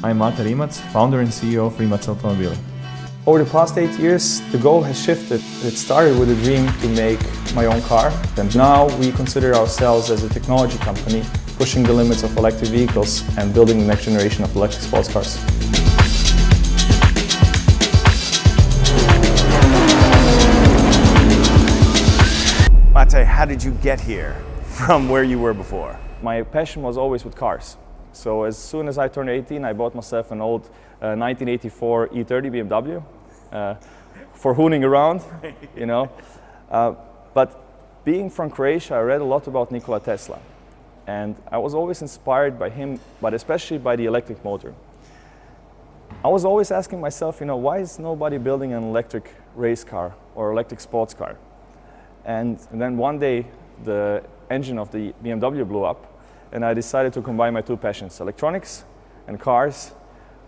I'm Mate Rimac, founder and CEO of Rimac Automobili. Over the past 8 years, the goal has shifted. It started with a dream to make my own car, and now we consider ourselves as a technology company, pushing the limits of electric vehicles and building the next generation of electric sports cars. Mate, how did you get here from where you were before? My passion was always with cars. So as soon as I turned 18, I bought myself an old 1984 E30 BMW for hooning around, you know. But being from Croatia, I read a lot about Nikola Tesla. And I was always inspired by him, but especially by the electric motor. I was always asking myself, you know, why is nobody building an electric race car or electric sports car? And then one day, the engine of the BMW blew up, and I decided to combine my two passions, electronics and cars,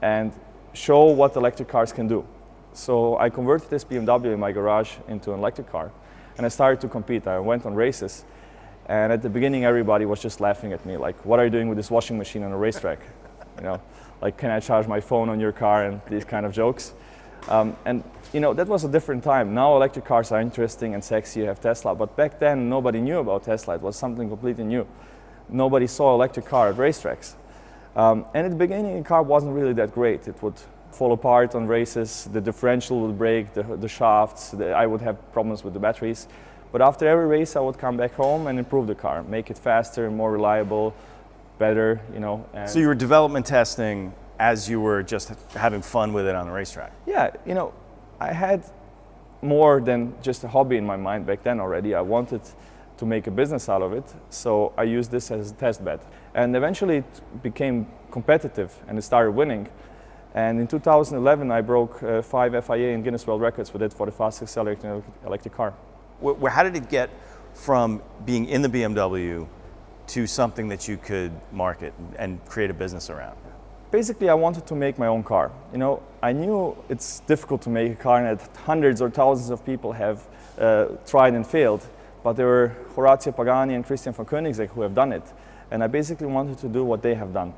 and show what electric cars can do. So I converted this BMW in my garage into an electric car, and I started to compete. I went on races, and at the beginning, everybody was just laughing at me, like, what are you doing with this washing machine on a racetrack? You know, like, can I charge my phone on your car, and these kind of jokes. And you know, that was a different time. Now electric cars are interesting and sexy, you have Tesla, but back then nobody knew about Tesla. It was something completely new. Nobody saw electric car at racetracks. And at the beginning, the car wasn't really that great. It would fall apart on races, the differential would break, the shafts, I would have problems with the batteries. But after every race, I would come back home and improve the car, make it faster, more reliable, better, you know. So you were development testing as you were just having fun with it on the racetrack? Yeah, you know, I had more than just a hobby in my mind back then already. I wanted to make a business out of it, so I used this as a test bed. And eventually it became competitive and it started winning. And in 2011 I broke 5 FIA and Guinness World Records with it for the fastest electric car. How did it get from being in the BMW to something that you could market and create a business around? Basically, I wanted to make my own car. You know, I knew it's difficult to make a car and that hundreds or thousands of people have tried and failed, but there were Horacio Pagani and Christian von Koenigsegg who have done it. And I basically wanted to do what they have done.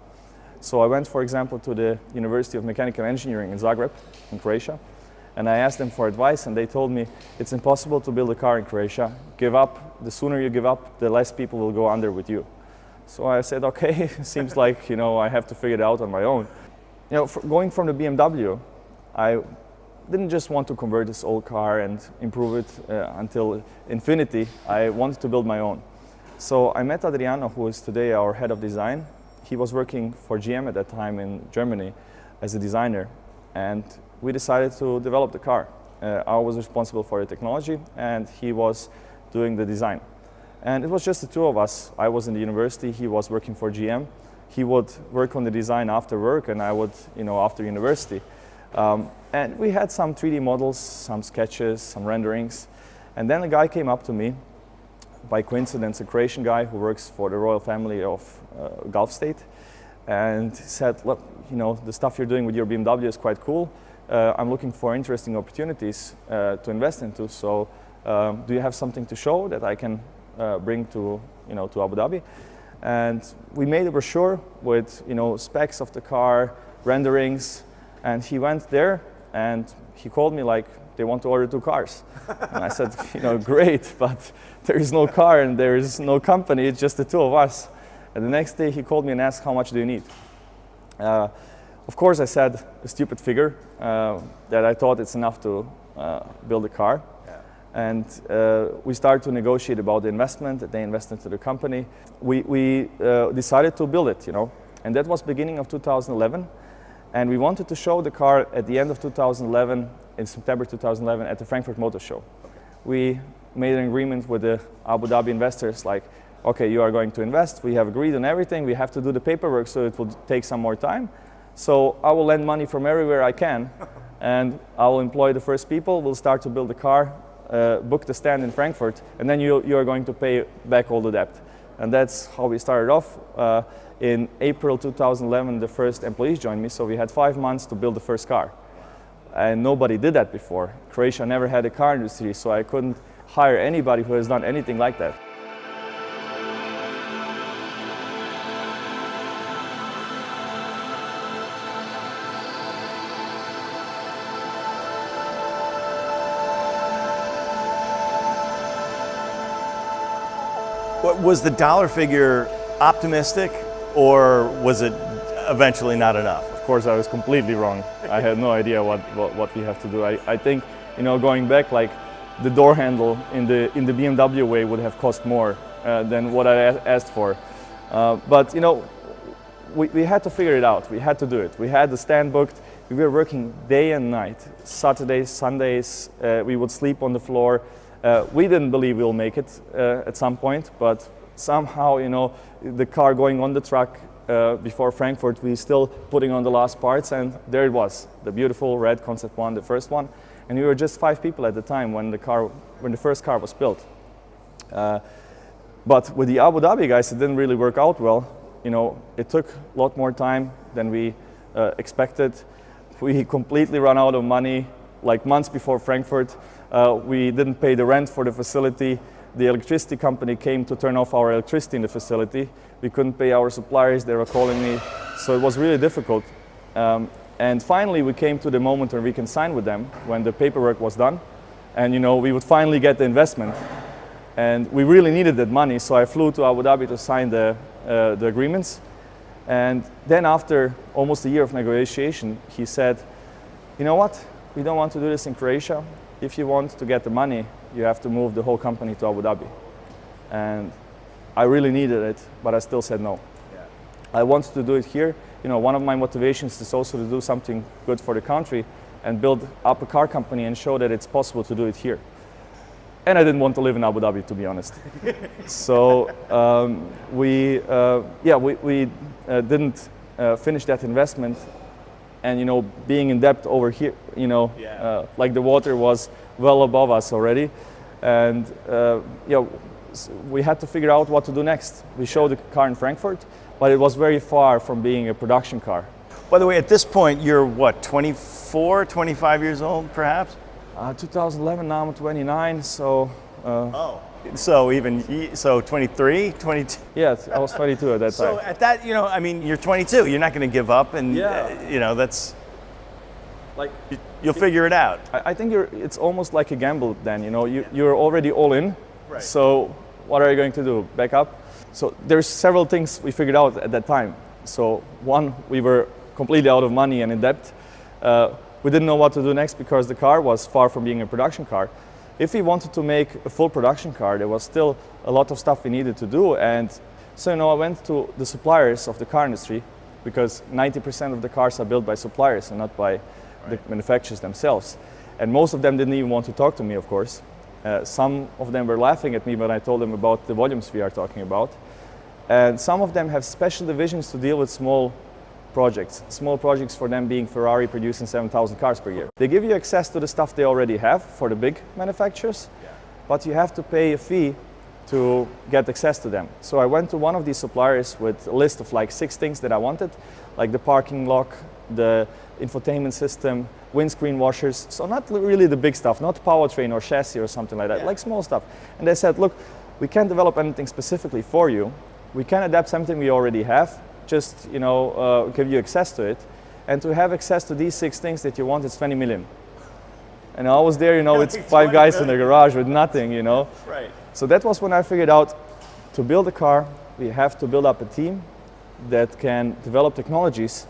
So I went, for example, to the University of Mechanical Engineering in Zagreb, in Croatia, and I asked them for advice, and they told me it's impossible to build a car in Croatia. Give up. The sooner you give up, the less people will go under with you. So I said, okay, seems like, you know, I have to figure it out on my own. You know, going from the BMW, I didn't just want to convert this old car and improve it until infinity. I wanted to build my own. So I met Adriano, who is today our head of design. He was working for GM at that time in Germany as a designer, and we decided to develop the car. I was responsible for the technology, and he was doing the design. And it was just the two of us. I was in the university, he was working for GM. He would work on the design after work, and I would, you know, after university. And we had some 3D models, some sketches, some renderings. And then a guy came up to me, by coincidence, a Croatian guy who works for the royal family of Gulf State, and said, look, you know, the stuff you're doing with your BMW is quite cool. I'm looking for interesting opportunities to invest into. So do you have something to show that I can bring to, you know, to Abu Dhabi? And we made a brochure with, you know, specs of the car, renderings, and he went there and he called me like, they want to order 2 cars. And I said, you know, great, but there is no car and there is no company, it's just the two of us. And the next day he called me and asked, how much do you need? Of course I said a stupid figure, that I thought it's enough to build a car. And we started to negotiate about the investment that they invested into the company. We decided to build it, you know, and that was beginning of 2011. And we wanted to show the car at the end of 2011, in September 2011, at the Frankfurt Motor Show. We made an agreement with the Abu Dhabi investors, like, okay, you are going to invest, we have agreed on everything, we have to do the paperwork, so it will take some more time. So I will lend money from everywhere I can, and I will employ the first people, we'll start to build the car, book the stand in Frankfurt, and then you are going to pay back all the debt. And that's how we started off. In April 2011, the first employees joined me, so we had 5 months to build the first car. And nobody did that before. Croatia never had a car industry, so I couldn't hire anybody who has done anything like that. Was the dollar figure optimistic, or was it eventually not enough? Of course, I was completely wrong. I had no idea what we have to do. I think, going back, like the door handle in the BMW way would have cost more than what I asked for. But we had to figure it out. We had to do it. We had the stand booked. We were working day and night, Saturdays, Sundays. We would sleep on the floor. We didn't believe we'll make it at some point, but somehow, the car going on the truck before Frankfurt, we still putting on the last parts, and there it was, the beautiful red Concept 1, the first one. And we were just 5 people at the time when the first car was built. But with the Abu Dhabi guys, it didn't really work out well. It took a lot more time than we expected. We completely ran out of money, like months before Frankfurt. We didn't pay the rent for the facility. The electricity company came to turn off our electricity in the facility. We couldn't pay our suppliers, they were calling me. So it was really difficult. And finally we came to the moment where we can sign with them, when the paperwork was done. And we would finally get the investment. And we really needed that money, so I flew to Abu Dhabi to sign the agreements. And then after almost a year of negotiation, he said, you know what, we don't want to do this in Croatia. If you want to get the money, you have to move the whole company to Abu Dhabi. And I really needed it, but I still said no. Yeah. I wanted to do it here. One of my motivations is also to do something good for the country and build up a car company and show that it's possible to do it here. And I didn't want to live in Abu Dhabi, to be honest. So we didn't finish that investment, and being in debt over here, like the water was well above us already, and we had to figure out what to do next. We showed the car in Frankfurt, but it was very far from being a production car. By the way, at this point, you're what, 24, 25 years old, perhaps? 2011, now I'm 29, so... So 23, 22? Yeah, I was 22 at that time. So at that, you're 22, you're not going to give up, and that's... Like, you'll figure it out. I think it's almost like a gamble then, you're already all in, right. So what are you going to do, back up? So there's several things we figured out at that time. So one, we were completely out of money and in debt. We didn't know what to do next because the car was far from being a production car. If we wanted to make a full production car, there was still a lot of stuff we needed to do. And so, I went to the suppliers of the car industry, because 90% of the cars are built by suppliers and not by the manufacturers themselves. And most of them didn't even want to talk to me, of course. Some of them were laughing at me when I told them about the volumes we are talking about. And some of them have special divisions to deal with small projects for them being Ferrari producing 7,000 cars per year. They give you access to the stuff they already have for the big manufacturers, but you have to pay a fee to get access to them. So I went to one of these suppliers with a list of like 6 things that I wanted, like the parking lock, the infotainment system, windscreen washers. So not really the big stuff, not powertrain or chassis or something like that, like small stuff. And they said, look, we can't develop anything specifically for you. We can adapt something we already have, just give you access to it. And to have access to these 6 things that you want, it's 20 million. And I was there, with 5 guys in the garage with nothing, Right. So that was when I figured out, to build a car, we have to build up a team that can develop technologies,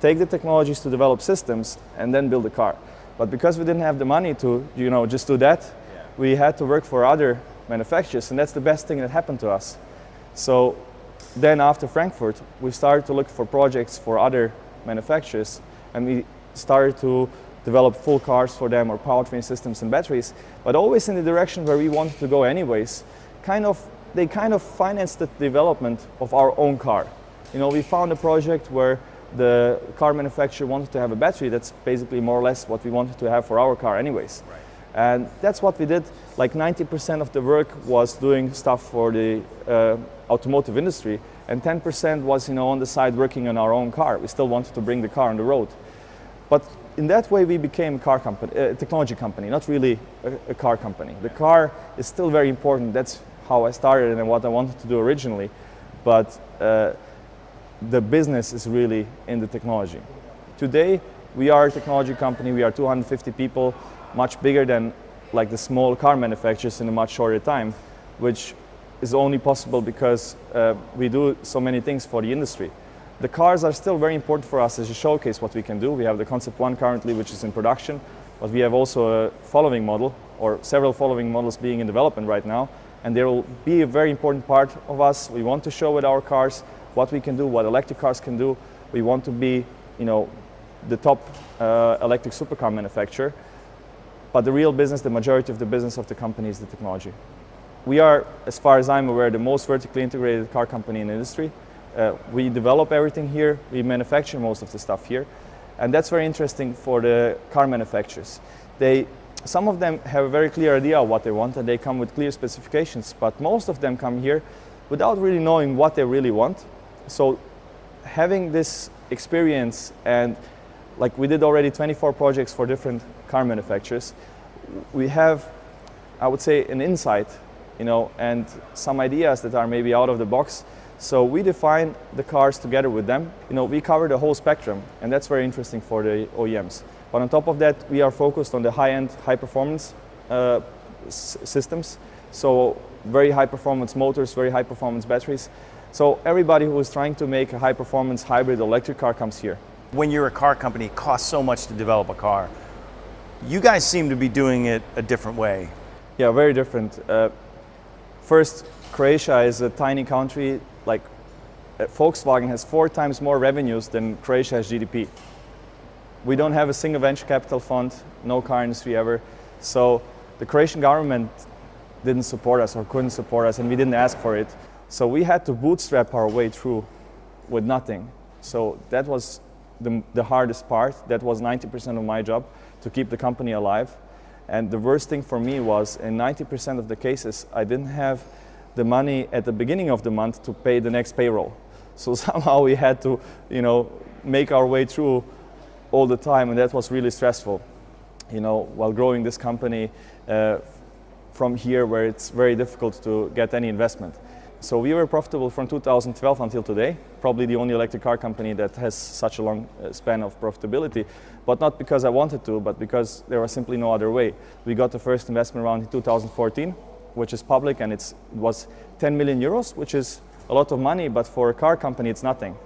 take the technologies to develop systems, and then build a car. But because we didn't have the money to, just do that, we had to work for other manufacturers, and that's the best thing that happened to us. So then after Frankfurt, we started to look for projects for other manufacturers, and we started to develop full cars for them, or powertrain systems and batteries, but always in the direction where we wanted to go anyways. They kind of financed the development of our own car. We found a project where the car manufacturer wanted to have a battery. That's basically more or less what we wanted to have for our car anyways. Right. And that's what we did. Like 90% of the work was doing stuff for the automotive industry, and 10% was on the side working on our own car. We still wanted to bring the car on the road. But in that way we became a car company, a technology company, not really a car company. The car is still very important. That's how I started and what I wanted to do originally. But the business is really in the technology. Today we are a technology company. We are 250 people, much bigger than like the small car manufacturers in a much shorter time, which is only possible because we do so many things for the industry. The cars are still very important for us as a showcase what we can do. We have the Concept 1 currently, which is in production, but we have also a following model, or several following models being in development right now, and they will be a very important part of us. We want to show with our cars what we can do, what electric cars can do. We want to be, the top electric supercar manufacturer, but the real business, the majority of the business of the company is the technology. We are, as far as I'm aware, the most vertically integrated car company in the industry. We develop everything here, we manufacture most of the stuff here, and that's very interesting for the car manufacturers. Some of them have a very clear idea of what they want, and they come with clear specifications, but most of them come here without really knowing what they really want. So having this experience, and like we did already 24 projects for different car manufacturers, we have, I would say, an insight, and some ideas that are maybe out of the box. So we define the cars together with them. We cover the whole spectrum, and that's very interesting for the OEMs. But on top of that, we are focused on the high-end, high-performance systems. So very high-performance motors, very high-performance batteries. So everybody who is trying to make a high-performance hybrid electric car comes here. When you're a car company, it costs so much to develop a car. You guys seem to be doing it a different way. Yeah, very different. First, Croatia is a tiny country. Like Volkswagen has 4 times more revenues than Croatia has GDP. We don't have a single venture capital fund, no car industry ever. So the Croatian government didn't support us or couldn't support us, and we didn't ask for it. So we had to bootstrap our way through with nothing. So that was the hardest part. That was 90% of my job, to keep the company alive. And the worst thing for me was, in 90% of the cases, I didn't have the money at the beginning of the month to pay the next payroll. So somehow we had to, make our way through all the time, and that was really stressful, while growing this company from here, where it's very difficult to get any investment. So we were profitable from 2012 until today, probably the only electric car company that has such a long span of profitability, but not because I wanted to, but because there was simply no other way. We got the first investment round in 2014, which is public, and it was 10 million euros, which is a lot of money, but for a car company it's nothing.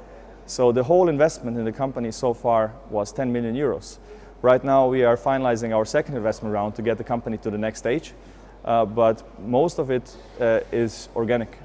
So the whole investment in the company so far was 10 million euros. Right now we are finalizing our second investment round to get the company to the next stage, but most of it is organic.